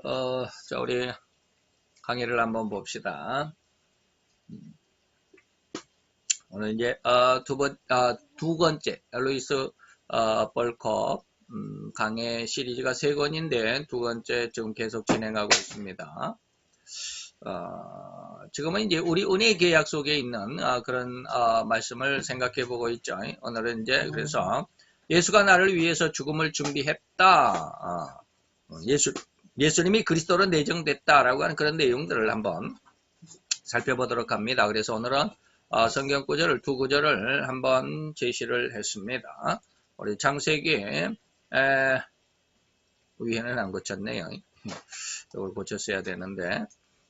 자, 우리 강의를 한번 봅시다. 오늘 이제, 두 번째, 루이스, 벌컵, 강의 시리즈가 3권인데, 두 번째 지금 계속 진행하고 있습니다. 지금은 이제 우리 은혜 계약 속에 있는, 그런, 말씀을 생각해 보고 있죠. 오늘은 이제, 그래서, 예수가 나를 위해서 죽음을 준비했다. 예수님이 그리스도로 내정됐다라고 하는 그런 내용들을 한번 살펴보도록 합니다. 그래서 오늘은 성경 구절을 두 구절을 한번 제시를 했습니다. 우리 창세기 위에는 안 고쳤네요. 이걸 고쳤어야 되는데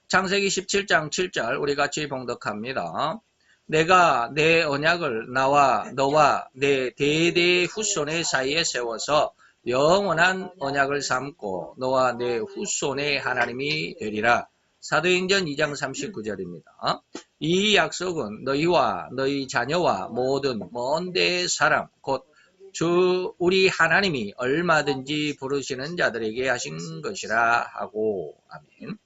창세기 17장 7절 우리 같이 봉독합니다. 내가 내 언약을 나와 너와 내 대대 후손의 사이에 세워서 영원한 언약을 삼고 너와 내 후손의 하나님이 되리라. 사도행전 2장 39절입니다. 이 약속은 너희와 너희 자녀와 모든 먼 데의 사람 곧 주 우리 하나님이 얼마든지 부르시는 자들에게 하신 것이라 하고 아멘.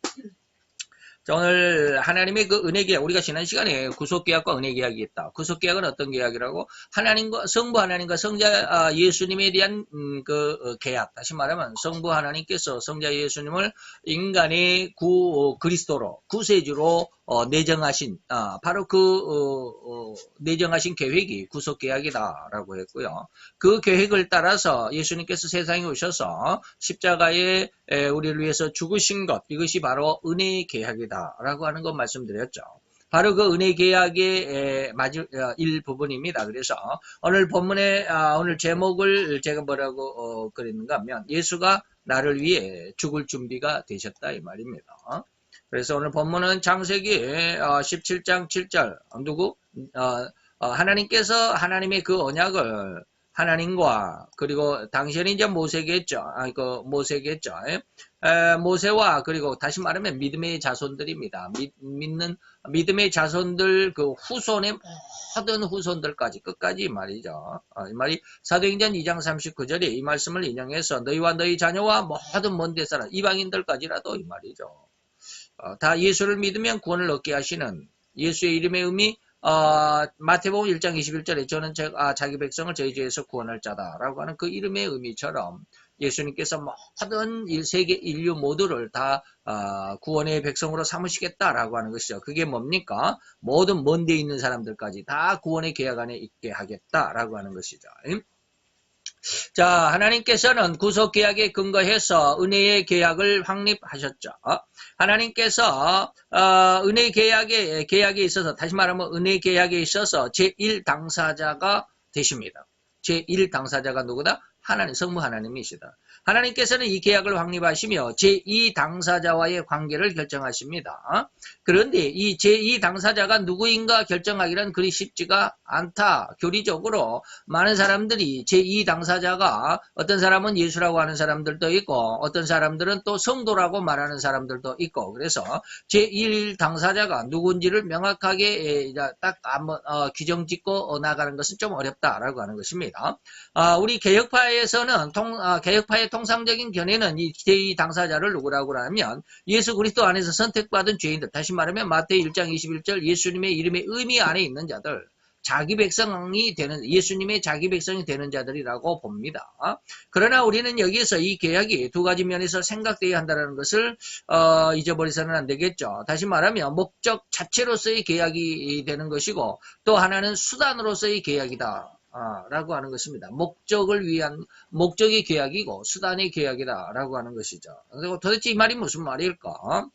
자, 오늘 하나님의 그 은혜 계약, 우리가 지난 시간에 구속 계약과 은혜 계약이 있다. 구속 계약은 어떤 계약이라고? 하나님과 성부 하나님과 성자 예수님에 대한 그 계약. 다시 말하면 성부 하나님께서 성자 예수님을 인간의 그리스도로 구세주로 내정하신 바로 그 내정하신 계획이 구속 계약이다라고 했고요. 그 계획을 따라서 예수님께서 세상에 오셔서 십자가에 우리를 위해서 죽으신 것, 이것이 바로 은혜의 계약이다라고 하는 것 말씀드렸죠. 바로 그 은혜 계약의 일부분입니다. 그래서 오늘 본문의 오늘 제목을 제가 뭐라고 그랬는가 하면 예수가 나를 위해 죽을 준비가 되셨다 이 말입니다. 그래서 오늘 본문은 창세기 17장 7절 하나님께서 하나님의 그 언약을 하나님과 그리고 당시에는 이제 모세겠죠. 모세겠죠. 모세와 그리고 다시 말하면 믿음의 자손들입니다. 믿는 믿음의 자손들 그 후손의 모든 후손들까지 끝까지 말이죠. 이 말이 사도행전 2장 39절에 이 말씀을 인용해서 너희와 너희 자녀와 모든 먼 데 사람 이방인들까지라도 이 말이죠. 다 예수를 믿으면 구원을 얻게 하시는 예수의 이름의 의미 마태복음 1장 21절에 저는 자기 백성을 저희 죄에서 구원할 자다라고 하는 그 이름의 의미처럼 예수님께서 모든 세계 인류 모두를 다 구원의 백성으로 삼으시겠다라고 하는 것이죠. 그게 뭡니까? 모든 먼 데 있는 사람들까지 다 구원의 계약 안에 있게 하겠다라고 하는 것이죠. 자, 하나님께서는 구속 계약에 근거해서 은혜의 계약을 확립하셨죠. 하나님께서 은혜 계약에 있어서 다시 말하면 은혜 계약에 있어서 제1 당사자가 되십니다. 제1 당사자가 누구다? 하나님, 성부 하나님이시다. 하나님께서는 이 계약을 확립하시며 제2 당사자와의 관계를 결정하십니다. 그런데 이 제2 당사자가 누구인가 결정하기는 그리 쉽지가 않다. 교리적으로 많은 사람들이 제2 당사자가 어떤 사람은 예수라고 하는 사람들도 있고 어떤 사람들은 또 성도라고 말하는 사람들도 있고 그래서 제1 당사자가 누군지를 명확하게 딱 한번 규정 짓고 나가는 것은 좀 어렵다라고 하는 것입니다. 우리 개혁파에서는 개혁파의 통상적인 견해는 이 제2 당사자를 누구라고 하면 예수 그리스도 안에서 선택받은 죄인들, 다시 말하면 마태 1장 21절 예수님의 이름의 의미 안에 있는 자들, 자기 백성이 되는 예수님의 자기 백성이 되는 자들이라고 봅니다. 그러나 우리는 여기에서 이 계약이 두 가지 면에서 생각되어야 한다는 것을 잊어버려서는 안 되겠죠. 다시 말하면 목적 자체로서의 계약이 되는 것이고 또 하나는 수단으로서의 계약이다. 라고 하는 것입니다. 목적을 위한 목적의 계약이고 수단의 계약이다 라고 하는 것이죠. 그리고 도대체 이 말이 무슨 말일까?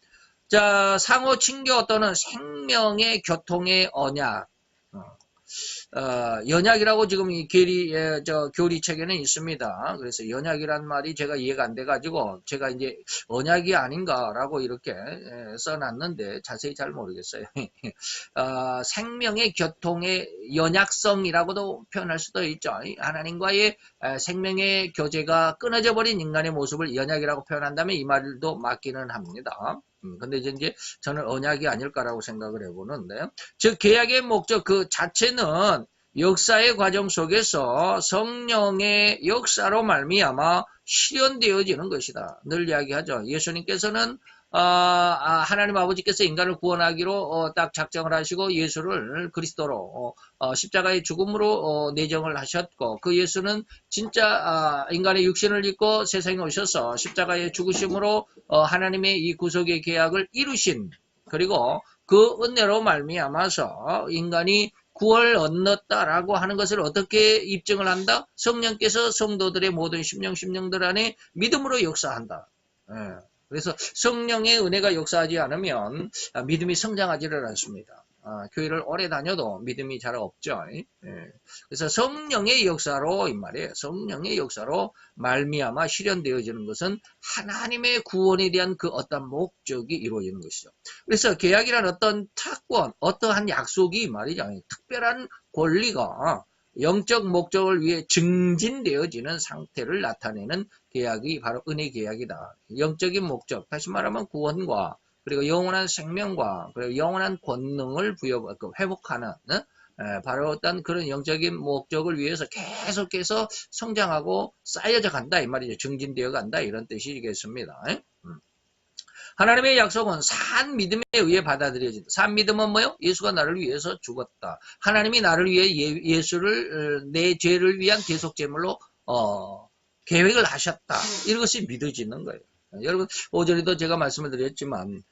자, 상호 친교 또는 생명의 교통의 언약. 연약이라고 지금 이 교리책에는 있습니다. 그래서 연약이란 말이 제가 이해가 안 돼가지고 제가 이제 언약이 아닌가라고 이렇게 써놨는데 자세히 잘 모르겠어요. 생명의 교통의 연약성이라고도 표현할 수도 있죠. 하나님과의 생명의 교제가 끊어져 버린 인간의 모습을 연약이라고 표현한다면 이 말도 맞기는 합니다. 근데 이제 저는 언약이 아닐까라고 생각을 해보는데, 즉 계약의 목적 그 자체는 역사의 과정 속에서 성령의 역사로 말미암아 실현되어지는 것이다. 늘 이야기하죠. 예수님께서는 하나님 아버지께서 인간을 구원하기로 딱 작정을 하시고 예수를 그리스도로 십자가의 죽음으로 내정을 하셨고, 그 예수는 진짜 인간의 육신을 입고 세상에 오셔서 십자가의 죽으심으로 하나님의 이 구속의 계약을 이루신, 그리고 그 은혜로 말미암아서 인간이 구원을 얻었다라고 하는 것을 어떻게 입증을 한다? 성령께서 성도들의 모든 심령들 안에 믿음으로 역사한다. 그래서 성령의 은혜가 역사하지 않으면 믿음이 성장하지를 않습니다. 교회를 오래 다녀도 믿음이 잘 없죠. 그래서 성령의 역사로, 이 말이에요. 성령의 역사로 말미암아 실현되어지는 것은 하나님의 구원에 대한 그 어떤 목적이 이루어지는 것이죠. 그래서 계약이란 어떤 특권, 어떠한 약속이 말이죠. 특별한 권리가 영적 목적을 위해 증진되어지는 상태를 나타내는 계약이 바로 은혜 계약이다. 영적인 목적, 다시 말하면 구원과 그리고 영원한 생명과 그리고 영원한 권능을 회복하는 바로 어떤 그런 영적인 목적을 위해서 계속해서 성장하고 쌓여져 간다 이 말이죠. 증진되어 간다 이런 뜻이겠습니다. 하나님의 약속은 산 믿음에 의해 받아들여진다. 산 믿음은 뭐요? 예수가 나를 위해서 죽었다. 하나님이 나를 위해 예수를 내 죄를 위한 대속제물로 계획을 하셨다. 이것이 믿어지는 거예요. 여러분 오전에도 제가 말씀을 드렸지만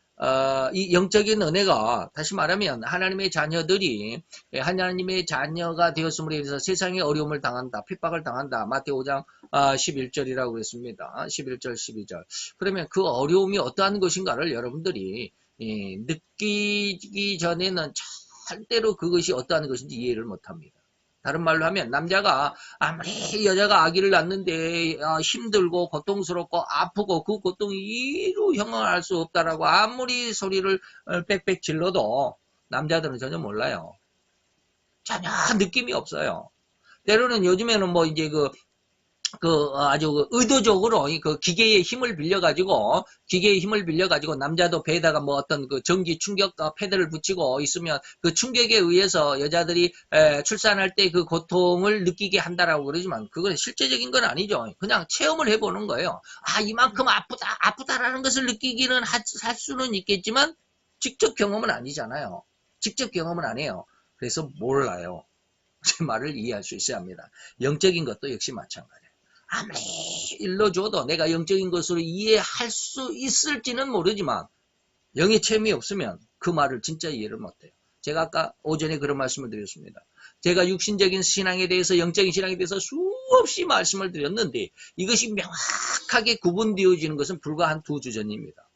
이 영적인 은혜가 다시 말하면 하나님의 자녀들이 하나님의 자녀가 되었음으로 인해서 세상에 어려움을 당한다. 핍박을 당한다. 마태오 5장 11절이라고 그랬습니다. 11절 12절. 그러면 그 어려움이 어떠한 것인가를 여러분들이 느끼기 전에는 절대로 그것이 어떠한 것인지 이해를 못합니다. 다른 말로 하면 남자가 아무리 여자가 아기를 낳는데 힘들고 고통스럽고 아프고 그 고통이 이루 형언할 수 없다라고 아무리 소리를 빽빽 질러도 남자들은 전혀 몰라요. 전혀 느낌이 없어요. 때로는 요즘에는 뭐 이제 아주 의도적으로 그 기계의 힘을 빌려가지고 남자도 배에다가 뭐 어떤 그 전기 충격 패드를 붙이고 있으면 그 충격에 의해서 여자들이 출산할 때 그 고통을 느끼게 한다라고 그러지만 그건 실제적인 건 아니죠. 그냥 체험을 해보는 거예요. 이만큼 아프다라는 것을 느끼기는 할 수는 있겠지만 직접 경험은 아니잖아요. 직접 경험은 안 해요. 그래서 몰라요. 제 말을 이해할 수 있어야 합니다. 영적인 것도 역시 마찬가지예요. 아무리 일러줘도 내가 영적인 것으로 이해할 수 있을지는 모르지만 영의 체험이 없으면 그 말을 진짜 이해를 못해요. 제가 아까 오전에 그런 말씀을 드렸습니다. 제가 육신적인 신앙에 대해서 영적인 신앙에 대해서 수없이 말씀을 드렸는데 이것이 명확하게 구분되어지는 것은 불과 한 2주 전입니다.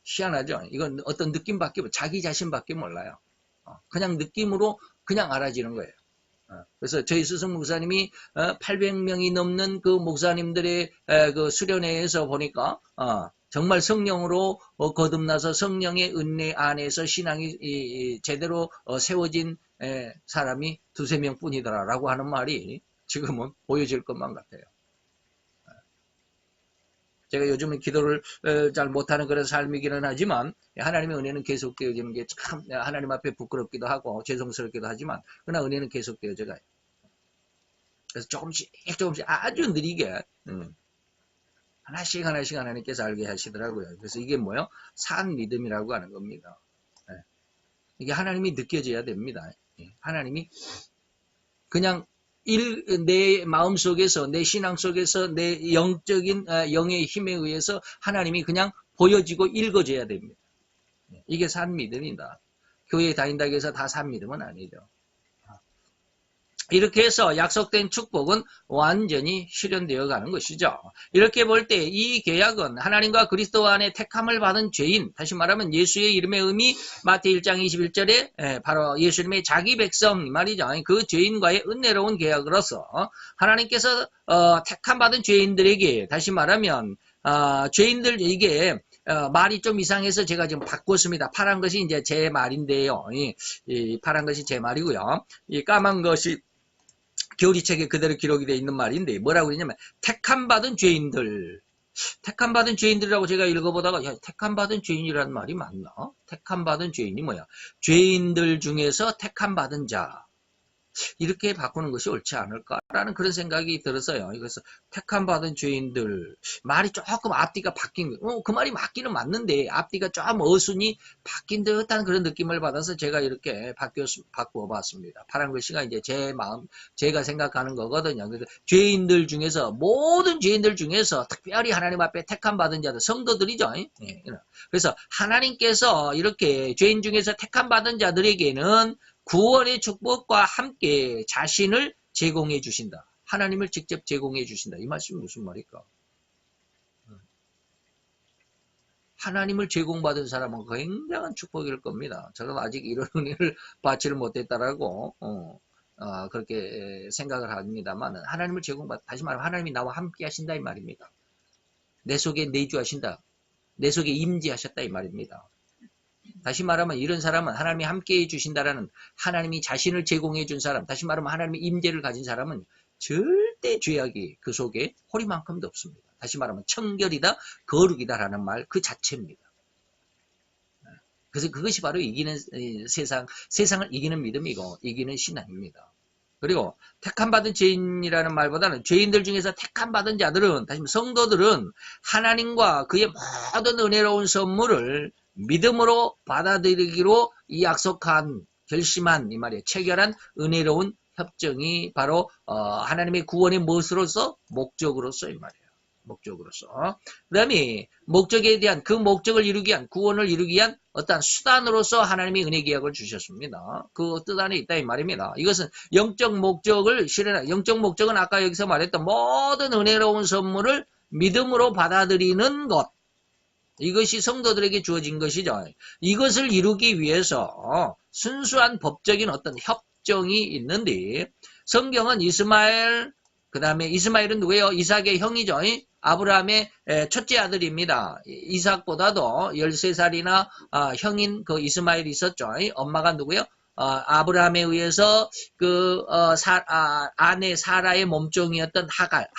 희한하죠? 이건 어떤 느낌밖에 자기 자신밖에 몰라요. 그냥 느낌으로 그냥 알아지는 거예요. 그래서 저희 스승 목사님이 800명이 넘는 그 목사님들의 그 수련회에서 보니까 정말 성령으로 거듭나서 성령의 은혜 안에서 신앙이 제대로 세워진 사람이 2-3명 뿐이더라라고 하는 말이 지금은 보여질 것만 같아요. 제가 요즘은 기도를 잘 못하는 그런 삶이기는 하지만 하나님의 은혜는 계속되어지는 게 참 하나님 앞에 부끄럽기도 하고 죄송스럽기도 하지만 그러나 은혜는 계속되어져 가요. 그래서 조금씩 아주 느리게 하나씩 하나님께서 알게 하시더라고요. 그래서 이게 뭐요? 산 믿음이라고 하는 겁니다. 이게 하나님이 느껴져야 됩니다. 하나님이 그냥 내 마음 속에서, 내 신앙 속에서, 내 영적인 영의 힘에 의해서 하나님이 그냥 보여지고 읽어져야 됩니다. 이게 산 믿음이다. 교회에 다닌다고 해서 다 산 믿음은 아니죠. 이렇게 해서 약속된 축복은 완전히 실현되어 가는 것이죠. 이렇게 볼 때 이 계약은 하나님과 그리스도 안에 택함을 받은 죄인, 다시 말하면 예수의 이름의 의미 마태 1장 21절에 바로 예수님의 자기 백성 말이죠. 그 죄인과의 은혜로운 계약으로서 하나님께서 택함 받은 죄인들에게 다시 말하면 죄인들 이게 말이 좀 이상해서 제가 지금 바꿨습니다. 파란 것이 이제 제 말인데요. 이 파란 것이 제 말이고요. 이 까만 것이 교리책에 그대로 기록이 되어 있는 말인데 뭐라고 그러냐면 택함 받은 죄인들 택함받은 죄인들이라고 제가 읽어보다가, 야, 택함받은 죄인이라는 말이 맞나? 택함받은 죄인이 뭐야? 죄인들 중에서 택함받은 자. 이렇게 바꾸는 것이 옳지 않을까라는 그런 생각이 들어서요. 그래서 택함받은 죄인들 말이 조금 앞뒤가 바뀐 그 말이 맞기는 맞는데 앞뒤가 좀 어순이 바뀐 듯한 그런 느낌을 받아서 제가 이렇게 바꾸어봤습니다. 파란 글씨가 이제 제 마음, 제가 생각하는 거거든요. 그래서 죄인들 중에서 모든 죄인들 중에서 특별히 하나님 앞에 택함받은 자들 성도들이죠. 그래서 하나님께서 이렇게 죄인 중에서 택함받은 자들에게는 구원의 축복과 함께 자신을 제공해 주신다. 하나님을 직접 제공해 주신다. 이 말씀이 무슨 말일까? 하나님을 제공받은 사람은 굉장한 축복일 겁니다. 저는 아직 이런 은혜를 받지를 못했다라고 그렇게 생각을 합니다만 하나님을 다시 말하면 하나님이 나와 함께 하신다 이 말입니다. 내 속에 내주하신다. 내 속에 임재하셨다 이 말입니다. 다시 말하면 이런 사람은 하나님이 함께해 주신다라는 하나님이 자신을 제공해 준 사람, 다시 말하면 하나님의 임재를 가진 사람은 절대 죄악이 그 속에 호리만큼도 없습니다. 다시 말하면 청결이다, 거룩이다라는 말 그 자체입니다. 그래서 그것이 바로 이기는 세상을 이기는 믿음이고 이기는 신앙입니다. 그리고 택함받은 죄인이라는 말보다는 죄인들 중에서 택함받은 자들은, 다시 말하면 성도들은 하나님과 그의 모든 은혜로운 선물을 믿음으로 받아들이기로 이 약속한 결심한 이 말이에요. 체결한 은혜로운 협정이 바로 하나님의 구원의 무엇으로서? 목적으로서 이 말이에요. 목적으로서. 그 다음에 목적에 대한 그 목적을 이루기 위한 구원을 이루기 위한 어떠한 수단으로서 하나님이 은혜 계약을 주셨습니다. 그 뜻 안에 있다 이 말입니다. 이것은 영적 목적을 실현한 영적 목적은 아까 여기서 말했던 모든 은혜로운 선물을 믿음으로 받아들이는 것. 이것이 성도들에게 주어진 것이죠. 이것을 이루기 위해서 순수한 법적인 어떤 협정이 있는데 성경은 이스마엘, 그 다음에 이스마엘은 누구예요? 이삭의 형이죠. 아브라함의 첫째 아들입니다. 이삭보다도 13살이나 형인 그 이스마엘이 있었죠. 엄마가 누구예요? 아브라함에 의해서 아내 사라의 몸종이었던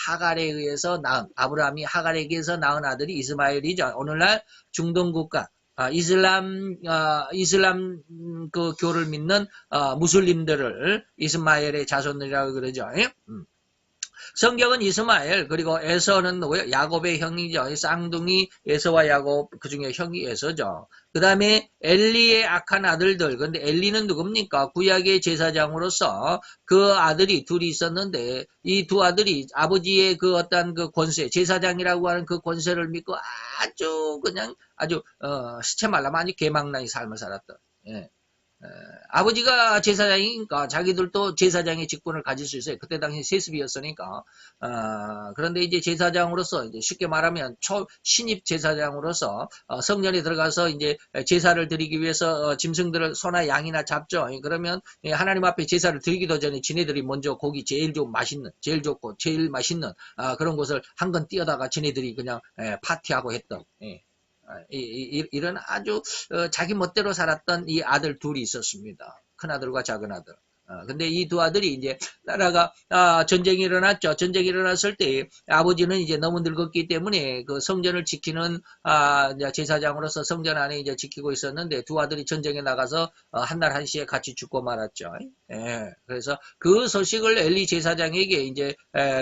하갈에 의해서 낳은, 아브라함이 하갈에게서 낳은 아들이 이스마엘이죠. 오늘날 중동 국가, 이슬람 그 교를 믿는 무슬림들을 이스마엘의 자손이라고 그러죠. 성경은 이스마엘, 그리고 에서는 누구예요? 야곱의 형이죠. 쌍둥이 에서와 야곱, 그 중에 형이 에서죠. 그 다음에 엘리의 악한 아들들. 근데 엘리는 누굽니까? 구약의 제사장으로서 그 아들이 둘이 있었는데, 이 두 아들이 아버지의 그 어떤 그 권세, 제사장이라고 하는 그 권세를 믿고 아주 시체 말라면 아주 개망나의 삶을 살았던, 예. 아버지가 제사장이니까 자기들도 제사장의 직분을 가질 수 있어요. 그때 당시 세습이었으니까. 그런데 이제 제사장으로서 이제 쉽게 말하면 신입 제사장으로서 성전에 들어가서 이제 제사를 드리기 위해서 짐승들을 소나 양이나 잡죠. 그러면 하나님 앞에 제사를 드리기도 전에 지네들이 먼저 고기 제일 좋고 제일 맛있는 그런 곳을 한 건 뛰어다가 지네들이 그냥 파티하고 했던. 이런 아주 자기 멋대로 살았던 이 아들 둘이 있었습니다. 큰아들과 작은아들. 근데 이 두 아들이 이제 나라가 전쟁이 일어났죠. 전쟁이 일어났을 때 아버지는 이제 너무 늙었기 때문에 그 성전을 지키는 제사장으로서 성전 안에 이제 지키고 있었는데 두 아들이 전쟁에 나가서 한날 한시에 같이 죽고 말았죠. 예. 그래서 그 소식을 엘리 제사장에게 이제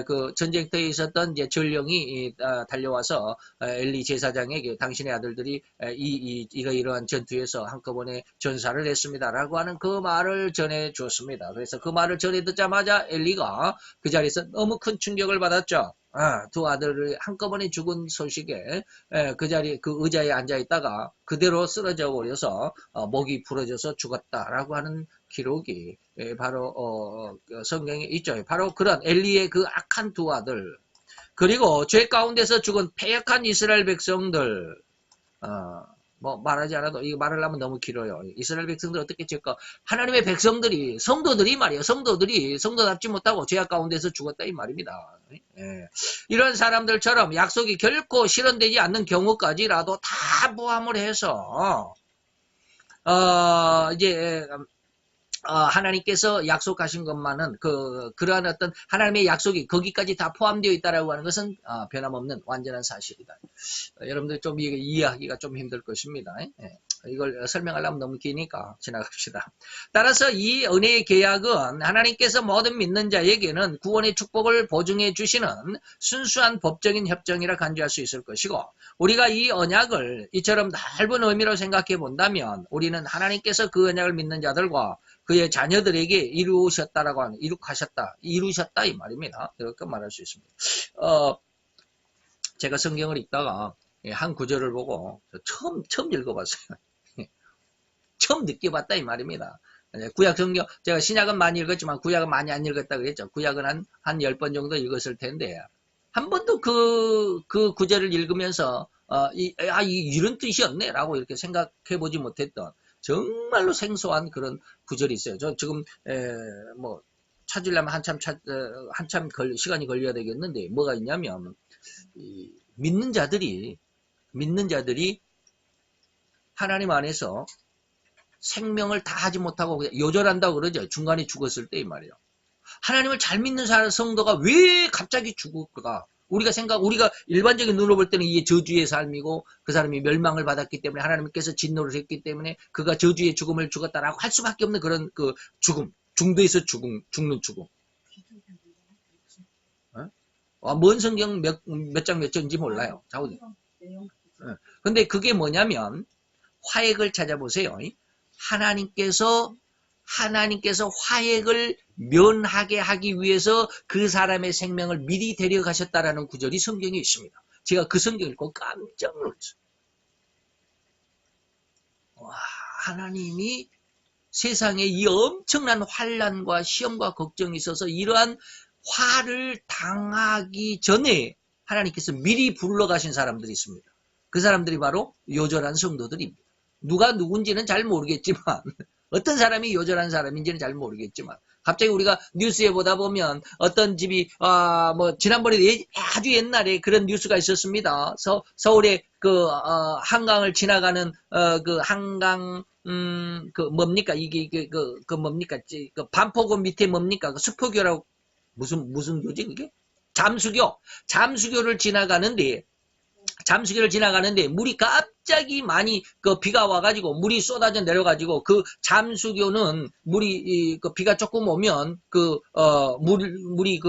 그 전쟁터에 있었던 이제 전령이 달려와서 엘리 제사장에게 당신의 아들들이 이러한 전투에서 한꺼번에 전사를 했습니다라고 하는 그 말을 전해 주었습니다. 그래서 그 말을 전해 듣자마자 엘리가 그 자리에서 너무 큰 충격을 받았죠. 두 아들을 한꺼번에 죽은 소식에 그 자리에 그 의자에 앉아 있다가 그대로 쓰러져 버려서 목이 부러져서 죽었다라고 하는 기록이 바로 성경에 있죠. 바로 그런 엘리의 그 악한 두 아들, 그리고 죄 가운데서 죽은 패역한 이스라엘 백성들. 뭐 말하지 않아도 이거 말을 하면 너무 길어요. 이스라엘 백성들 어떻게 죄가, 하나님의 백성들이, 성도들이 말이에요. 성도들이 성도답지 못하고 죄악 가운데서 죽었다 이 말입니다. 예. 이런 사람들처럼 약속이 결코 실현되지 않는 경우까지라도 다 포함을 해서 이제 하나님께서 약속하신 것만은 그러한 어떤 하나님의 약속이 거기까지 다 포함되어 있다라고 하는 것은 변함없는 완전한 사실이다. 여러분들 좀 이해하기가 좀 힘들 것입니다. 예. 이걸 설명하려면 너무 기니까 지나갑시다. 따라서 이 은혜의 계약은 하나님께서 모든 믿는 자에게는 구원의 축복을 보증해 주시는 순수한 법적인 협정이라 간주할 수 있을 것이고, 우리가 이 언약을 이처럼 넓은 의미로 생각해 본다면 우리는 하나님께서 그 언약을 믿는 자들과 그의 자녀들에게 이루셨다라고 하는, 이루셨다 이 말입니다. 이렇게 말할 수 있습니다. 제가 성경을 읽다가 한 구절을 보고 처음 읽어봤어요. 처음 느껴봤다 이 말입니다. 구약 성경, 제가 신약은 많이 읽었지만 구약은 많이 안 읽었다 그랬죠. 구약은 한 10번 정도 읽었을 텐데 한 번도 그 구절을 읽으면서 이런 뜻이었네 라고 이렇게 생각해보지 못했던 정말로 생소한 그런 구절이 있어요. 저 지금 뭐 찾으려면 한참 시간이 걸려야 되겠는데 뭐가 있냐면 믿는 자들이 하나님 안에서 생명을 다 하지 못하고 그냥 요절한다고 그러죠. 중간에 죽었을 때 이 말이에요. 하나님을 잘 믿는 성도가 왜 갑자기 죽을까? 우리가 일반적인 눈으로 볼 때는 이게 저주의 삶이고 그 사람이 멸망을 받았기 때문에 하나님께서 진노를 했기 때문에 그가 저주의 죽음을 죽었다라고 할 수밖에 없는 그런 그 죽음, 중도에서 죽는 죽음. 뭔 성경 몇 장 몇 절인지 몰라요. 근데 그게 뭐냐면 화액을 찾아보세요. 하나님께서 화액을 면하게 하기 위해서 그 사람의 생명을 미리 데려가셨다라는 구절이 성경에 있습니다. 제가 그 성경 읽고 깜짝 놀랐어요. 와, 하나님이 세상에 이 엄청난 환난과 시험과 걱정이 있어서 이러한 화를 당하기 전에 하나님께서 미리 불러가신 사람들이 있습니다. 그 사람들이 바로 요절한 성도들입니다. 누가 누군지는 잘 모르겠지만 어떤 사람이 요절한 사람인지는 잘 모르겠지만 갑자기 우리가 뉴스에 보다 보면 어떤 집이 뭐 지난번에 아주 옛날에 그런 뉴스가 있었습니다. 서울에 한강을 지나가는 그 한강 그 뭡니까 이게 그 뭡니까 그 반포구 밑에 뭡니까 그 수포교라고 무슨 교지 그게 잠수교를 지나가는데 물이 갑자기 많이 비가 와가지고 물이 쏟아져 내려가지고 그 잠수교는 물이 비가 조금 오면 물이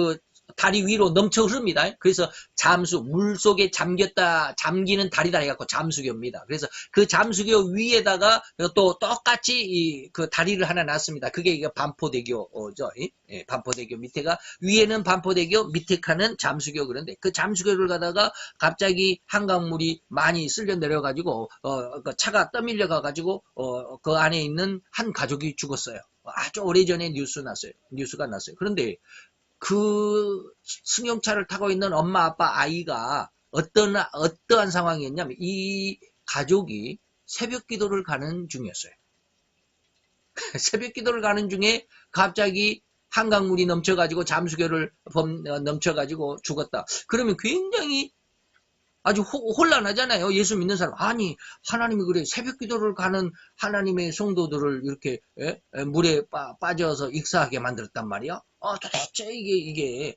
다리 위로 넘쳐 흐릅니다. 그래서 물 속에 잠기는 다리다 해갖고 잠수교입니다. 그래서 그 잠수교 위에다가 또 똑같이 그 다리를 하나 놨습니다. 그게 반포대교죠. 예, 반포대교 밑에가 위에는 반포대교, 밑에 칸은 잠수교. 그런데 그 잠수교를 가다가 갑자기 한강물이 많이 쓸려 내려가지고 그 차가 떠밀려 가가지고 그 안에 있는 한 가족이 죽었어요. 아주 오래전에 뉴스가 났어요. 그런데 그 승용차를 타고 있는 엄마, 아빠, 아이가 어떠한 상황이었냐면 이 가족이 새벽 기도를 가는 중이었어요. 새벽 기도를 가는 중에 갑자기 한강물이 넘쳐가지고 잠수교를 넘쳐가지고 죽었다. 그러면 굉장히 아주 혼란하잖아요. 예수 믿는 사람. 아니 하나님이 그래 새벽 기도를 가는 하나님의 성도들을 이렇게 물에 빠져서 익사하게 만들었단 말이야. 도대체 이게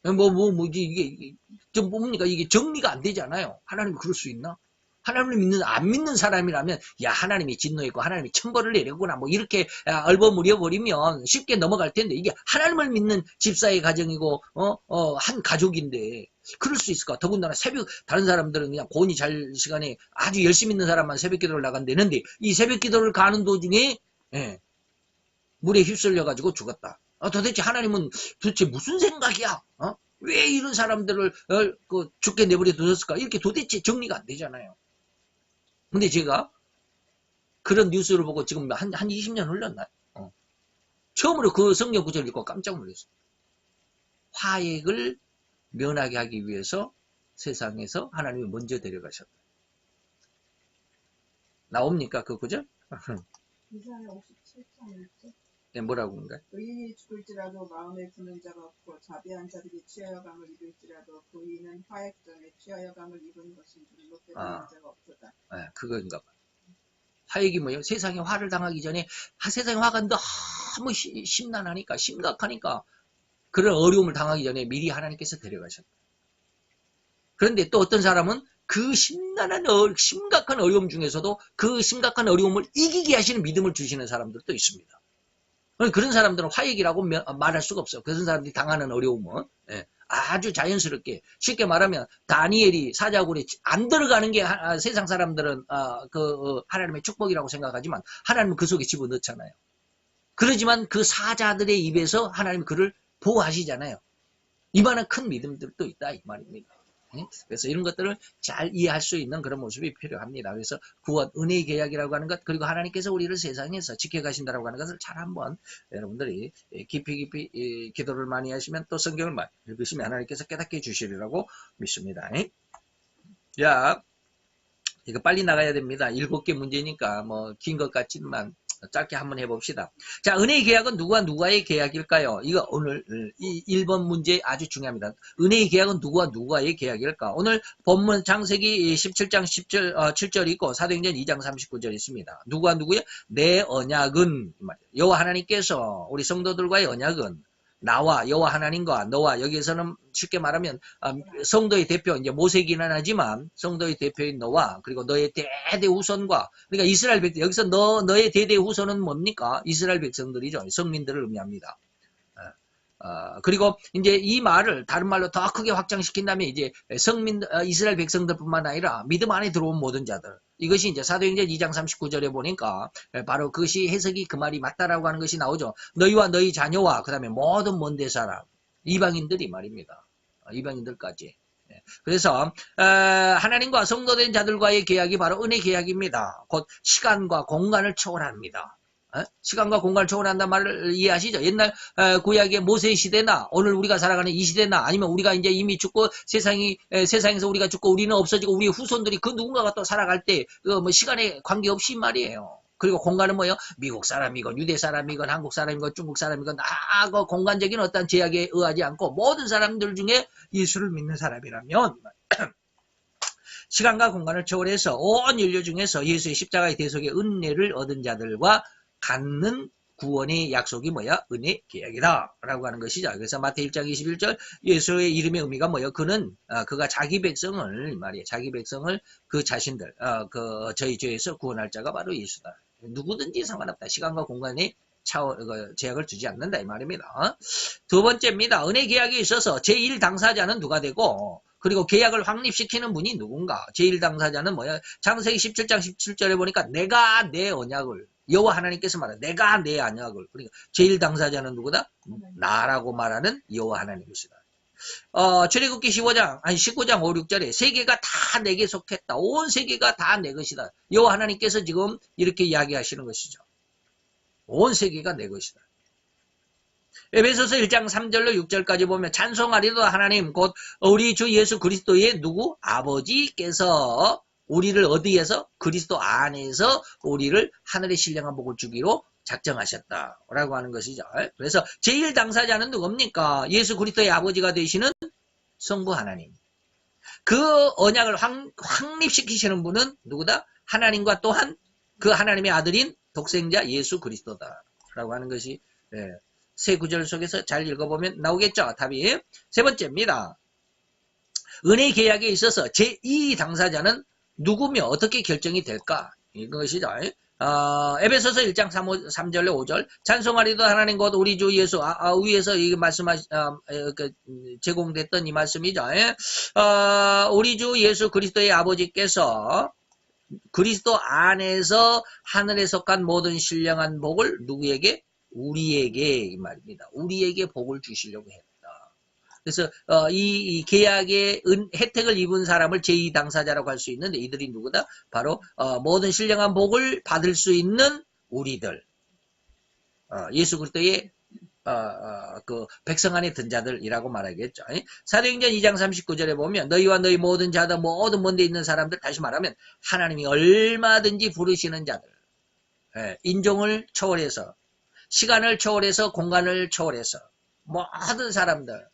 뭐지 이게 좀 뭡니까 이게 정리가 안 되잖아요. 하나님이 그럴 수 있나? 하나님을 안 믿는 사람이라면 야 하나님이 진노했고 하나님이 천벌을 내렸구나 뭐 이렇게 얼버무려 버리면 쉽게 넘어갈 텐데 이게 하나님을 믿는 집사의 가정이고 한 가족인데 그럴 수 있을까? 더군다나 다른 사람들은 그냥 고은이 잘 시간에 아주 열심히 있는 사람만 새벽 기도를 나간다는데 이 새벽 기도를 가는 도중에 물에 휩쓸려 가지고 죽었다. 도대체 하나님은 도대체 무슨 생각이야? 왜 이런 사람들을 죽게 내버려 두었을까? 이렇게 도대체 정리가 안 되잖아요. 근데 제가 그런 뉴스를 보고 지금 한 20년 흘렀나요? 처음으로 그 성경 구절을 읽고 깜짝 놀랐어요. 화액을 면하게 하기 위해서 세상에서 하나님이 먼저 데려가셨다. 나옵니까 그 구절? 이사야 57장 1절. 네, 뭐라고 한가요? 의인이 죽을지라도 마음에 드는 자가 없고 자비한 자들이 취하여감을 입을지라도 그 의인은 화액전에 취하여감을 입은 것인 줄로 깨달은 자가 없도다. 그거인가 봐. 화역이 뭐예요? 세상에 화를 당하기 전에 세상에 화가 너무 심란하니까 심각하니까 그런 어려움을 당하기 전에 미리 하나님께서 데려가셨다. 그런데 또 어떤 사람은 그 심각한 어려움 중에서도 그 심각한 어려움을 이기게 하시는 믿음을 주시는 사람들도 있습니다. 그런 사람들은 화역이라고 말할 수가 없어요. 그런 사람들이 당하는 어려움은 아주 자연스럽게 쉽게 말하면 다니엘이 사자굴에 안 들어가는 게 세상 사람들은 하나님의 축복이라고 생각하지만 하나님은 그 속에 집어넣잖아요. 그러지만 그 사자들의 입에서 하나님이 그를 보호하시잖아요. 이만한 큰 믿음들도 있다 이 말입니다. 그래서 이런 것들을 잘 이해할 수 있는 그런 모습이 필요합니다. 그래서 구원, 은혜의 계약이라고 하는 것, 그리고 하나님께서 우리를 세상에서 지켜가신다고 하는 것을 잘 한번 여러분들이 깊이 기도를 많이 하시면 또 성경을 많이 읽으시면 하나님께서 깨닫게 해주시리라고 믿습니다. 자, 이거 빨리 나가야 됩니다. 7개 문제니까 뭐 긴 것 같지만 짧게 한번 해봅시다. 자, 은혜의 계약은 누구와 누구와의 계약일까요? 이거 오늘 1번 문제 아주 중요합니다. 은혜의 계약은 누구와 누구와의 계약일까? 오늘 본문 창세기 17장 7절 있고 사도행전 2장 39절 있습니다. 누구와 누구의? 내 언약은 여호와 하나님께서 우리 성도들과의 언약은 나와 여호와 하나님과 너와, 여기에서는 쉽게 말하면 성도의 대표 이제 모세기는 하지만 성도의 대표인 너와 그리고 너의 대대 후손과, 그러니까 이스라엘 백성, 여기서 너의 대대 후손은 뭡니까? 이스라엘 백성들이죠. 성민들을 의미합니다. 그리고 이제 이 말을 다른 말로 더 크게 확장시킨다면 이제 이스라엘 백성들뿐만 아니라 믿음 안에 들어온 모든 자들, 이것이 이제 사도행전 2장 39절에 보니까 바로 그것이 해석이 그 말이 맞다라고 하는 것이 나오죠. 너희와 너희 자녀와 그 다음에 모든 먼데 사람, 이방인들이 말입니다. 이방인들까지. 그래서 하나님과 성도된 자들과의 계약이 바로 은혜 계약입니다. 곧 시간과 공간을 초월합니다. 시간과 공간을 초월한다는 말을 이해하시죠? 옛날 구약의 모세 시대나 오늘 우리가 살아가는 이 시대나 아니면 우리가 이제 이미 죽고 세상에서 우리가 죽고 우리는 없어지고 우리의 후손들이 그 누군가가 또 살아갈 때 뭐 시간에 관계없이 말이에요. 그리고 공간은 뭐예요? 미국 사람이건 유대 사람이건 한국 사람이건 중국 사람이건 그 공간적인 어떤 제약에 의하지 않고 모든 사람들 중에 예수를 믿는 사람이라면 시간과 공간을 초월해서 온 인류 중에서 예수의 십자가의 대속의 은혜를 얻은 자들과 갖는 구원의 약속이 뭐야? 은혜 계약이다 라고 하는 것이죠. 그래서 마태 1장 21절 예수의 이름의 의미가 뭐예요? 그가 자기 백성을 말이에요. 자기 백성을 그 자신들 저희 죄에서 구원할 자가 바로 예수다. 누구든지 상관없다. 시간과 공간에 제약을 두지 않는다 이 말입니다. 두 번째입니다. 은혜 계약에 있어서 제1당사자는 누가 되고 그리고 계약을 확립시키는 분이 누군가? 제1당사자는 뭐야? 창세기 17장 17절에 보니까 내가 내 언약을, 여호와 하나님께서 말하는 내가 내 언약을, 그러니까 제1당사자는 누구다? 나라고 말하는 여호와 하나님이시다. 출애굽기 19장 5, 6절에 세계가 다 내게 속했다. 온 세계가 다 내 것이다. 여호와 하나님께서 지금 이렇게 이야기하시는 것이죠. 온 세계가 내 것이다. 에베소서 1장 3절로 6절까지 보면 찬송하리로다 하나님 곧 우리 주 예수 그리스도의 누구? 아버지께서 우리를 어디에서? 그리스도 안에서 우리를 하늘의 신령한 복을 주기로 작정하셨다라고 하는 것이죠. 그래서 제1당사자는 누굽니까? 예수 그리스도의 아버지가 되시는 성부 하나님. 그 언약을 확립시키시는 분은 누구다? 하나님과 또한 그 하나님의 아들인 독생자 예수 그리스도다라고 하는 것이 세 구절 속에서 잘 읽어보면 나오겠죠. 답이. 세 번째입니다. 은혜 계약에 있어서 제2당사자는 누구며 어떻게 결정이 될까? 이것이죠. 에베소서 1장 3절로 5절 찬송하리도 하나님 곧 우리 주 예수 위에서 이 제공됐던 이 말씀이죠. 우리 주 예수 그리스도의 아버지께서 그리스도 안에서 하늘에 속한 모든 신령한 복을 누구에게? 우리에게 이 말입니다. 우리에게 복을 주시려고 했다. 그래서 이 계약의 혜택을 입은 사람을 제2당사자라고 할 수 있는데 이들이 누구다? 바로 모든 신령한 복을 받을 수 있는 우리들. 예수 그리스도의 그 백성 안에 든 자들이라고 말하겠죠. 사도행전 2장 39절에 보면 너희와 너희 모든 자들 모든 먼데 있는 사람들, 다시 말하면 하나님이 얼마든지 부르시는 자들, 인종을 초월해서 시간을 초월해서 공간을 초월해서 모든 사람들,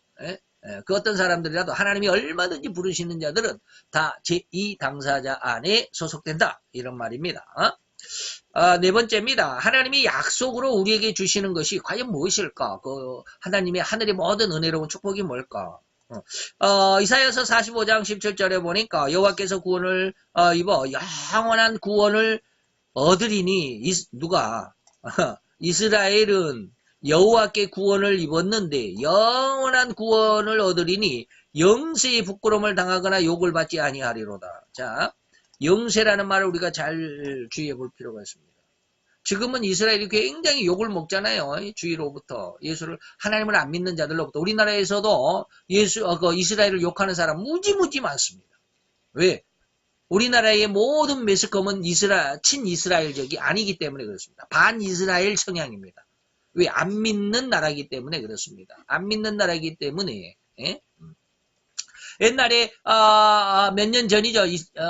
그 어떤 사람들이라도 하나님이 얼마든지 부르시는 자들은 다 제2당사자 안에 소속된다 이런 말입니다. 네 번째입니다. 하나님이 약속으로 우리에게 주시는 것이 과연 무엇일까? 그 하나님의 하늘의 모든 은혜로운 축복이 뭘까? 이사야서 45장 17절에 보니까 여호와께서 구원을 입어 영원한 구원을 얻으리니 누가? 이스라엘은 여호와께 구원을 입었는데 영원한 구원을 얻으리니 영세의 부끄러움을 당하거나 욕을 받지 아니하리로다. 자, 영세라는 말을 우리가 잘 주의해 볼 필요가 있습니다. 지금은 이스라엘이 굉장히 욕을 먹잖아요. 주위로부터. 예수를, 하나님을 안 믿는 자들로부터. 우리나라에서도 이스라엘을 욕하는 사람 무지무지 많습니다. 왜? 우리나라의 모든 매스컴은 친이스라엘적이 아니기 때문에 그렇습니다. 반이스라엘 성향입니다. 왜? 안 믿는 나라이기 때문에 그렇습니다. 안 믿는 나라이기 때문에. 예? 옛날에 몇 년 전이죠.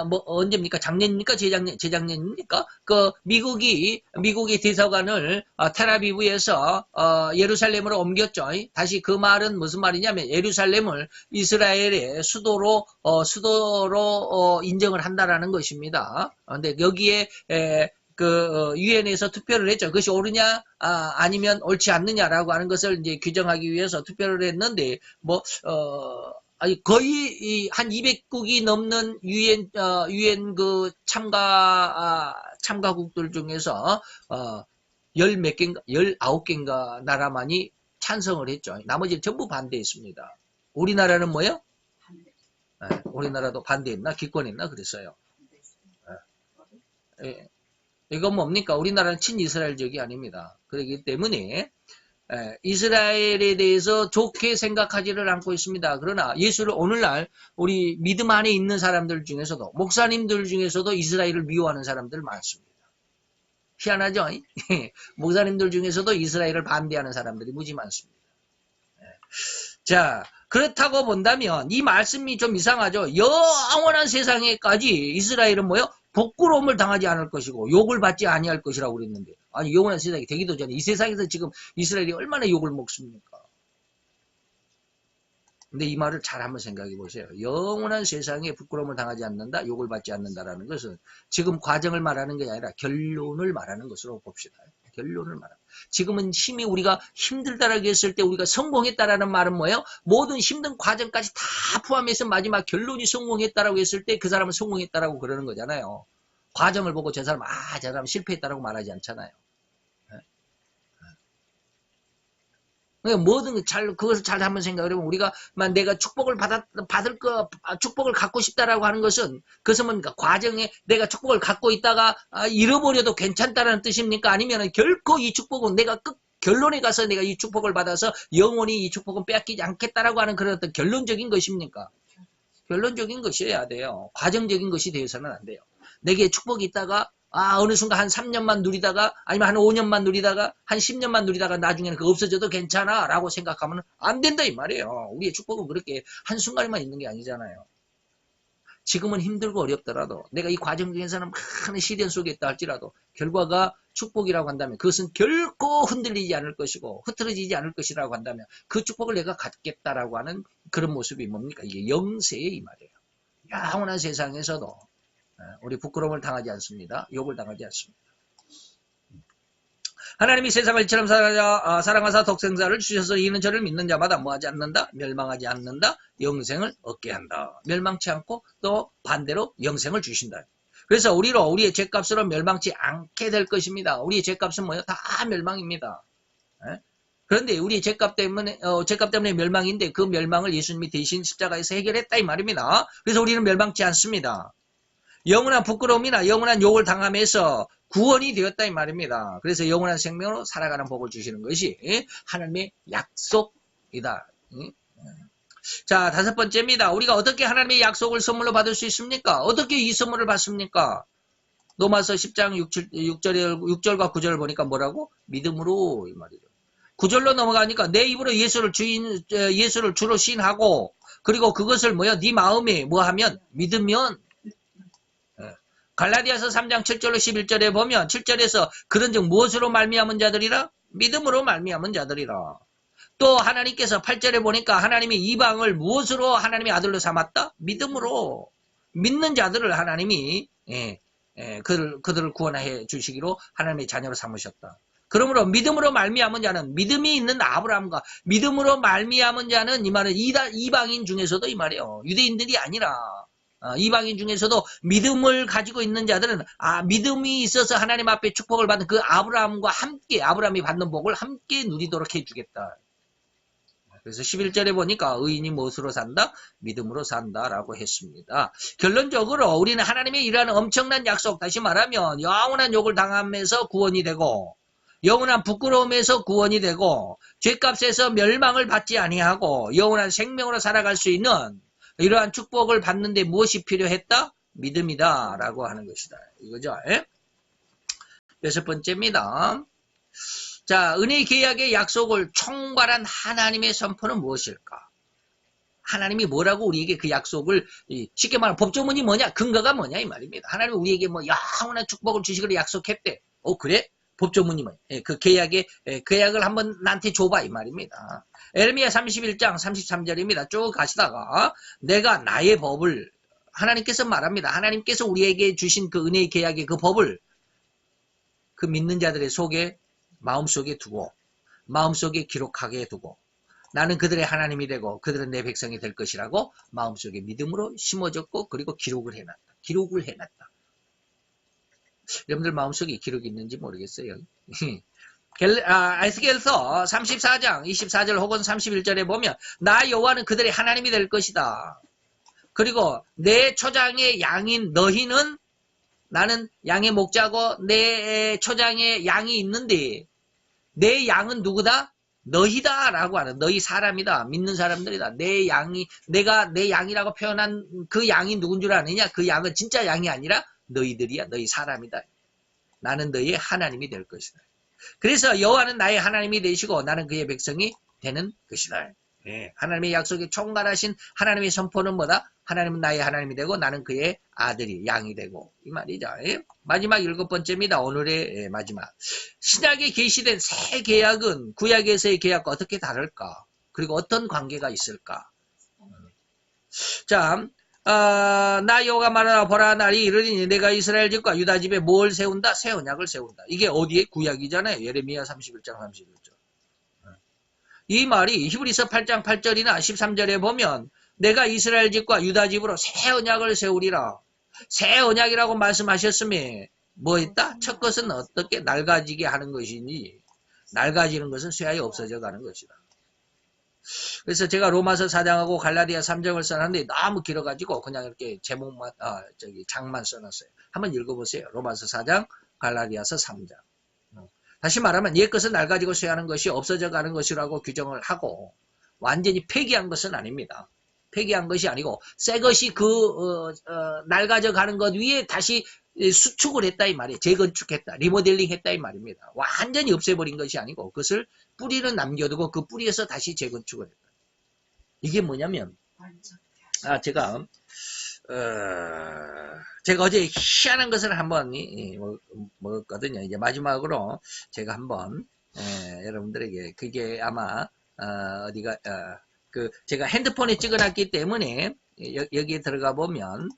언제입니까? 작년입니까? 재작년입니까? 그 미국이 대사관을 텔아비브에서 예루살렘으로 옮겼죠. 다시 그 말은 무슨 말이냐면 예루살렘을 이스라엘의 수도로 인정을 한다라는 것입니다. 근데 여기에 유엔에서 투표를 했죠. 그것이 옳으냐, 아니면 옳지 않느냐라고 하는 것을 이제 규정하기 위해서 투표를 했는데, 거의 한 200국이 넘는 유엔 그 참가국들 중에서 19개인가 나라만이 찬성을 했죠. 나머지는 전부 반대했습니다. 우리나라는 뭐예요? 우리나라도 반대했나? 기권했나? 그랬어요. 이건 뭡니까? 우리나라는 친이스라엘적이 아닙니다. 그렇기 때문에 이스라엘에 대해서 좋게 생각하지를 않고 있습니다. 그러나 예수를 오늘날 우리 믿음 안에 있는 사람들 중에서도, 목사님들 중에서도 이스라엘을 미워하는 사람들 많습니다. 희한하죠? 목사님들 중에서도 이스라엘을 반대하는 사람들이 무지 많습니다. 자, 그렇다고 본다면 이 말씀이 좀 이상하죠? 영원한 세상에까지 이스라엘은 뭐요? 부끄러움을 당하지 않을 것이고 욕을 받지 아니할 것이라고 그랬는데, 아니 영원한 세상이 되기도 전에 이 세상에서 지금 이스라엘이 얼마나 욕을 먹습니까? 근데 이 말을 잘 한번 생각해 보세요. 영원한 세상에 부끄러움을 당하지 않는다, 욕을 받지 않는다라는 것은 지금 과정을 말하는 게 아니라 결론을 말하는 것으로 봅시다. 결론을 말합니다. 지금은 힘이 우리가 힘들다라고 했을 때 우리가 성공했다라는 말은 뭐예요? 모든 힘든 과정까지 다 포함해서 마지막 결론이 성공했다라고 했을 때 그 사람은 성공했다라고 그러는 거잖아요. 과정을 보고 저 사람 저 사람 실패했다라고 말하지 않잖아요. 뭐든 그것을 잘 한번 생각을 해보면 우리가 내가 축복을 축복을 갖고 싶다라고 하는 것은 그것은 뭔가 과정에 내가 축복을 갖고 있다가 잃어버려도 괜찮다라는 뜻입니까? 아니면 결코 이 축복은 내가 결론에 가서 내가 이 축복을 받아서 영원히 이 축복은 빼앗기지 않겠다라고 하는 그런 어떤 결론적인 것입니까? 결론적인 것이어야 돼요. 과정적인 것이 되어서는 안 돼요. 내게 축복이 있다가 어느 순간 한 3년만 누리다가 아니면 한 5년만 누리다가 한 10년만 누리다가 나중에는 그거 없어져도 괜찮아 라고 생각하면 안 된다 이 말이에요. 우리의 축복은 그렇게 한순간에만 있는 게 아니잖아요. 지금은 힘들고 어렵더라도 내가 이 과정 중에서는 많은 시련 속에 있다 할지라도 결과가 축복이라고 한다면 그것은 결코 흔들리지 않을 것이고 흐트러지지 않을 것이라고 한다면 그 축복을 내가 갖겠다라고 하는 그런 모습이 뭡니까? 이게 영세의 이 말이에요. 영원한 세상에서도 우리 부끄러움을 당하지 않습니다. 욕을 당하지 않습니다. 하나님이 세상을 이처럼 사랑하사 독생자를 주셔서 이는 저를 믿는 자마다 뭐하지 않는다? 멸망하지 않는다? 영생을 얻게 한다. 멸망치 않고 또 반대로 영생을 주신다. 그래서 우리의 죄값으로 멸망치 않게 될 것입니다. 우리의 죄값은 뭐예요? 다 멸망입니다. 그런데 우리의 죄값 때문에 멸망인데 그 멸망을 예수님이 대신 십자가에서 해결했다 이 말입니다. 그래서 우리는 멸망치 않습니다. 영원한 부끄러움이나 영원한 욕을 당하면서 구원이 되었다 이 말입니다. 그래서 영원한 생명으로 살아가는 복을 주시는 것이 하나님의 약속이다. 자, 다섯 번째입니다. 우리가 어떻게 하나님의 약속을 선물로 받을 수 있습니까? 어떻게 이 선물을 받습니까? 로마서 10장 6절과 9절을 보니까 뭐라고? 믿음으로 이 말이죠. 9절로 넘어가니까 내 입으로 예수를 주로 시인하고 그리고 그것을 네 마음에 뭐하면 믿으면 갈라디아서 3장 7절로 11절에 보면 7절에서 그런즉 무엇으로 말미암은 자들이라? 믿음으로 말미암은 자들이라. 또 하나님께서 8절에 보니까 하나님이 이방을 무엇으로 하나님의 아들로 삼았다? 믿음으로. 믿는 자들을 하나님이 그들을 구원해 주시기로 하나님의 자녀로 삼으셨다. 그러므로 믿음으로 말미암은 자는 믿음이 있는 아브라함과 믿음으로 말미암은 자는 이 말은 이방인 중에서도 이 말이에요. 유대인들이 아니라 이방인 중에서도 믿음을 가지고 있는 자들은 믿음이 있어서 하나님 앞에 축복을 받는 그 아브라함과 함께 아브라함이 받는 복을 함께 누리도록 해주겠다. 그래서 11절에 보니까 의인이 무엇으로 산다? 믿음으로 산다라고 했습니다. 결론적으로 우리는 하나님의 이러한 엄청난 약속, 다시 말하면 영원한 욕을 당함에서 구원이 되고 영원한 부끄러움에서 구원이 되고 죄값에서 멸망을 받지 아니하고 영원한 생명으로 살아갈 수 있는 이러한 축복을 받는데 무엇이 필요했다? 믿음이다 라고 하는 것이다. 이거죠. 여섯 번째입니다. 자, 은혜의 계약의 약속을 총괄한 하나님의 선포는 무엇일까? 하나님이 뭐라고 우리에게 그 약속을, 쉽게 말하면 법조문이 뭐냐? 근거가 뭐냐? 이 말입니다. 하나님이 우리에게 뭐 영원한 축복을 주시기로 약속했대. 그래? 법조문이 뭐냐? 그 계약을 한번 나한테 줘봐. 이 말입니다. 에레미야 31장 33절입니다. 쭉 가시다가 내가 나의 법을 하나님께서 말합니다. 하나님께서 우리에게 주신 그 은혜의 계약의 그 법을 그 믿는 자들의 속에 마음속에 두고 마음속에 기록하게 두고 나는 그들의 하나님이 되고 그들은 내 백성이 될 것이라고 마음속에 믿음으로 심어졌고 그리고 기록을 해놨다. 여러분들 마음속에 기록이 있는지 모르겠어요. 에스겔서 34장 24절 혹은 31절에 보면 나 여호와는 그들의 하나님이 될 것이다. 그리고 내 초장의 양인 너희는 나는 양의 목자고 내 초장에 양이 있는데 내 양은 누구다? 너희다 라고 하는 너희 사람이다. 믿는 사람들이다. 내가 내 양이라고 표현한 그 양이 누군 줄 아느냐? 그 양은 진짜 양이 아니라 너희들이야. 너희 사람이다. 나는 너희의 하나님이 될 것이다. 그래서 여호와는 나의 하나님이 되시고 나는 그의 백성이 되는 것이다. 하나님의 약속에 총괄하신 하나님의 선포는 뭐다? 하나님은 나의 하나님이 되고 나는 그의 아들이 양이 되고 이 말이죠. 마지막 일곱 번째입니다. 오늘의 마지막. 신약에 계시된 새 계약은 구약에서의 계약과 어떻게 다를까? 그리고 어떤 관계가 있을까? 자, 나 여호와가 말하라 보라 날이 이르리니 내가 이스라엘 집과 유다 집에 뭘 세운다? 새 언약을 세운다. 이게 어디에? 구약이잖아요. 예레미야 31장 31절. 이 말이 히브리서 8장 8절이나 13절에 보면 내가 이스라엘 집과 유다 집으로 새 언약을 세우리라. 새 언약이라고 말씀하셨으면 뭐 했다? 첫 것은 어떻게 낡아지게 하는 것이니 낡아지는 것은 쇠하여 없어져 가는 것이다. 그래서 제가 로마서 4장하고 갈라디아 3장을 써놨는데 너무 길어가지고 그냥 이렇게 제목만 장만 써놨어요. 한번 읽어보세요. 로마서 4장, 갈라디아서 3장. 다시 말하면 옛 것은 낡아지고 쇠하는 것이 없어져 가는 것이라고 규정을 하고 완전히 폐기한 것은 아닙니다. 폐기한 것이 아니고 새 것이 낡아져 가는 것 위에 다시 수축을 했다 이 말이에요. 재건축했다. 리모델링 했다 이 말입니다. 완전히 없애버린 것이 아니고 그것을 뿌리는 남겨두고 그 뿌리에서 다시 재건축을 했다. 이게 뭐냐면 제가 어제 희한한 것을 한번 먹었거든요. 이제 마지막으로 제가 한번 여러분들에게 그게 아마 제가 핸드폰에 찍어놨기 때문에 여기에 들어가 보면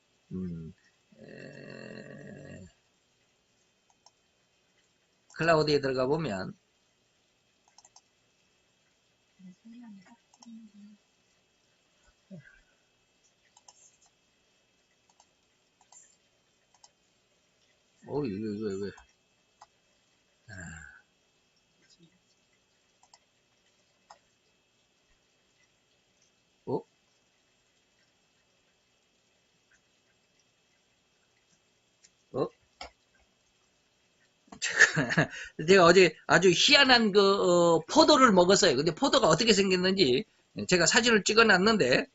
클라우드에 들어가 보면 이거 왜? 제가 어제 아주 희한한 포도를 먹었어요. 근데 포도가 어떻게 생겼는지 제가 사진을 찍어놨는데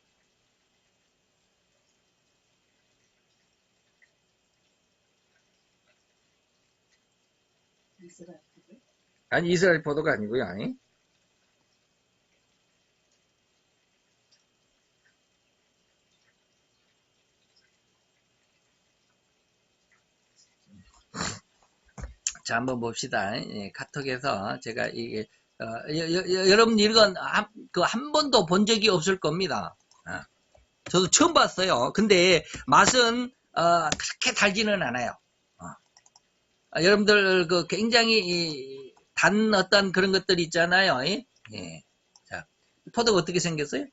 아니 이스라엘 포도가 아니고요. 아니. 자, 한번 봅시다. 카톡에서 제가 이게 여러분 이건 한 번도 본 적이 없을 겁니다. 저도 처음 봤어요. 근데 맛은 그렇게 달지는 않아요. 여러분들 그 굉장히 단 어떤 그런 것들 있잖아요. 예. 자, 포도가 어떻게 생겼어요?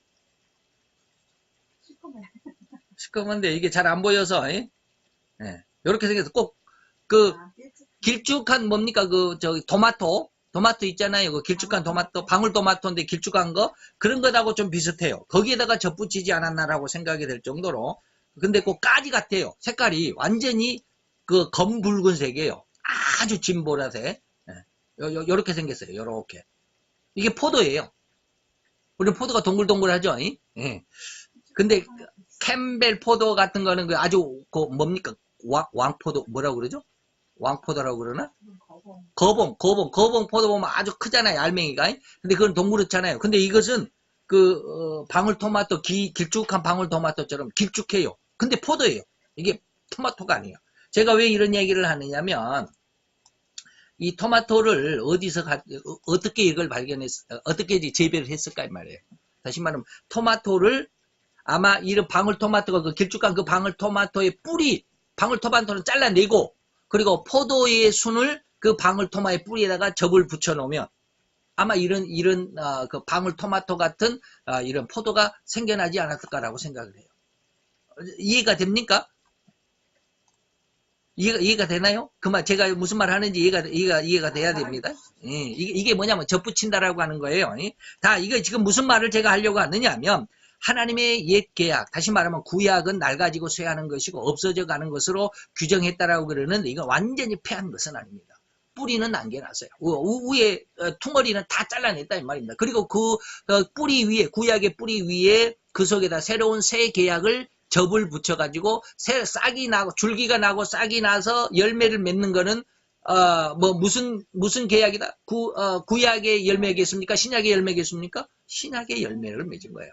시커먼데 이게 잘 안 보여서 이렇게 생겨서 꼭 그 길쭉한 뭡니까 그 저기 토마토 있잖아요. 그 길쭉한 토마토 방울토마토인데 길쭉한 거 그런 것하고 좀 비슷해요. 거기에다가 덧붙이지 않았나라고 생각이 될 정도로 근데 그 까지 같아요. 색깔이 완전히 그 검붉은색이에요. 아주 진보라색. 요렇게 생겼어요. 요렇게 이게 포도예요. 우리 포도가 동글동글하죠. 예. 근데 캠벨 포도 같은 거는 그 아주 그 뭡니까 왕포도 뭐라고 그러죠? 왕포도라고 그러나? 거봉 포도 보면 아주 크잖아요. 알맹이가. 근데 그건 동그랗잖아요. 근데 이것은 그 방울토마토 길쭉한 방울토마토처럼 길쭉해요. 근데 포도예요. 이게 토마토가 아니에요. 제가 왜 이런 얘기를 하느냐면 이 토마토를 어떻게 이걸 어떻게 재배를 했을까 이 말이에요. 다시 말하면 토마토를 아마 이런 방울토마토가 그 길쭉한 그 방울토마토의 뿌리 방울토마토는 잘라내고 그리고 포도의 순을 그 방울토마토의 뿌리에다가 접을 붙여 놓으면 아마 이런 그 방울토마토 같은 이런 포도가 생겨나지 않았을까라고 생각을 해요. 이해가 됩니까? 이해가 되나요? 그 말 제가 무슨 말 하는지 이해가 돼야 됩니다. 이게 뭐냐면 접붙인다라고 하는 거예요. 다 이거 지금 무슨 말을 제가 하려고 하느냐면 하나님의 옛 계약, 다시 말하면 구약은 낡아지고 쇠하는 것이고 없어져 가는 것으로 규정했다라고 그러는데 이건 완전히 폐한 것은 아닙니다. 뿌리는 남겨놨어요. 위에 퉁어리는 다 잘라냈다 이 말입니다. 그리고 그 뿌리 위에 구약의 뿌리 위에 그 속에다 새로운 새 계약을 접을 붙여가지고 싹이 나고 줄기가 나고 싹이 나서 열매를 맺는 거는 무슨 계약이다? 구약의 열매겠습니까? 신약의 열매겠습니까? 신약의 열매를 맺은 거예요.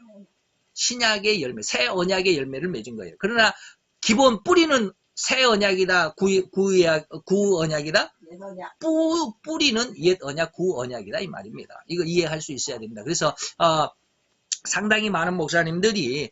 신약의 열매, 새 언약의 열매를 맺은 거예요. 그러나 기본 뿌리는 새 언약이다, 구 언약이다. 뿌리는 옛 언약, 구 언약이다 이 말입니다. 이거 이해할 수 있어야 됩니다. 그래서 상당히 많은 목사님들이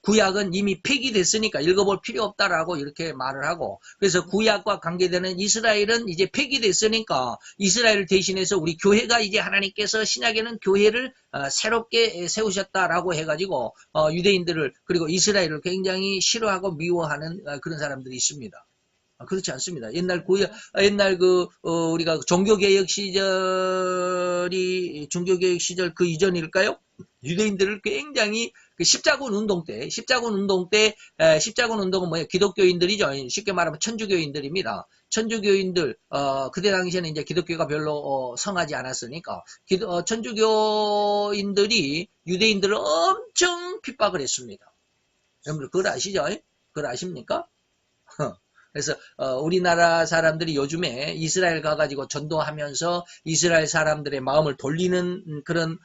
구약은 이미 폐기됐으니까 읽어볼 필요 없다라고 이렇게 말을 하고 그래서 구약과 관계되는 이스라엘은 이제 폐기됐으니까 이스라엘을 대신해서 우리 교회가 이제 하나님께서 신약에는 교회를 새롭게 세우셨다라고 해가지고 유대인들을 그리고 이스라엘을 굉장히 싫어하고 미워하는 그런 사람들이 있습니다. 그렇지 않습니다. 옛날 우리가 종교개혁 시절 그 이전일까요? 유대인들을 굉장히 십자군 운동은 뭐예요? 기독교인들이죠. 쉽게 말하면 천주교인들입니다. 천주교인들, 그때 당시에는 이제 기독교가 별로 성하지 않았으니까, 천주교인들이 유대인들을 엄청 핍박을 했습니다. 여러분들 그걸 아시죠? 그걸 아십니까? 그래서 우리나라 사람들이 요즘에 이스라엘 가가지고 전도하면서 이스라엘 사람들의 마음을 돌리는 그런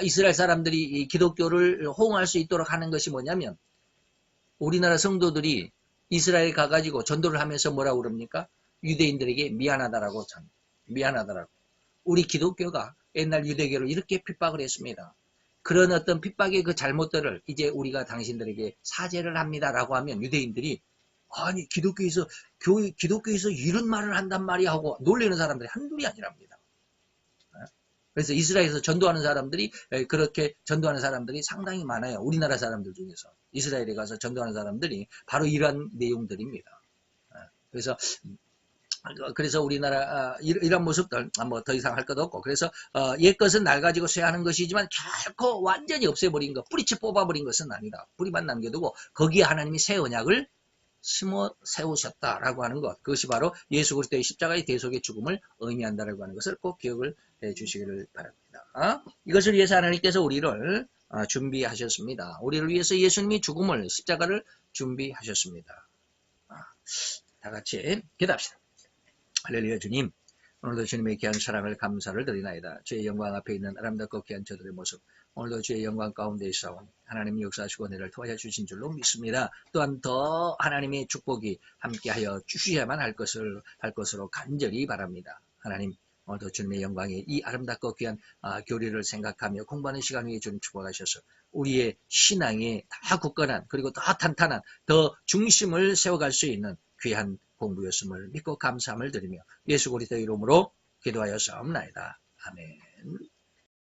이스라엘 사람들이 기독교를 호응할 수 있도록 하는 것이 뭐냐면 우리나라 성도들이 이스라엘 가가지고 전도를 하면서 뭐라고 그럽니까? 유대인들에게 미안하다라고 우리 기독교가 옛날 유대교를 이렇게 핍박을 했습니다. 그런 어떤 핍박의 그 잘못들을 이제 우리가 당신들에게 사죄를 합니다라고 하면 유대인들이 아니 기독교에서 이런 말을 한단 말이야 하고 놀리는 사람들이 한둘이 아니랍니다. 그래서 이스라엘에서 전도하는 사람들이 그렇게 전도하는 사람들이 상당히 많아요. 우리나라 사람들 중에서 이스라엘에 가서 전도하는 사람들이 바로 이런 내용들입니다. 그래서 우리나라 이런 모습들 뭐 더 이상 할 것도 없고 그래서 옛것은 낡아지고 쇠하는 것이지만 결코 완전히 없애버린 것 뿌리채 뽑아버린 것은 아니다. 뿌리만 남겨두고 거기에 하나님이 새 언약을 심어 세우셨다라고 하는 것 그것이 바로 예수 그리스도의 십자가의 대속의 죽음을 의미한다라고 하는 것을 꼭 기억을 해 주시기를 바랍니다. 이것을 위해서 하나님께서 우리를 준비하셨습니다. 우리를 위해서 예수님이 죽음을 십자가를 준비하셨습니다. 다 같이 기도합시다. 할렐루야. 주님 오늘도 주님의 귀한 사랑을 감사를 드리나이다. 주의 영광 앞에 있는 아름답고 귀한 저들의 모습 오늘도 주의 영광 가운데 있사오니 하나님이 역사하시고 은혜를 도와주신 줄로 믿습니다. 또한 더 하나님의 축복이 함께하여 주셔야만 할 것으로 간절히 바랍니다. 하나님 오늘도 주님의 영광에 이 아름답고 귀한 교리를 생각하며 공부하는 시간 위에 주님 축복하셔서 우리의 신앙에 더 굳건한 그리고 더 탄탄한 더 중심을 세워갈 수 있는 귀한 공부였음을 믿고 감사함을 드리며 예수 그리스도 이름으로 기도하였사옵나이다. 아멘.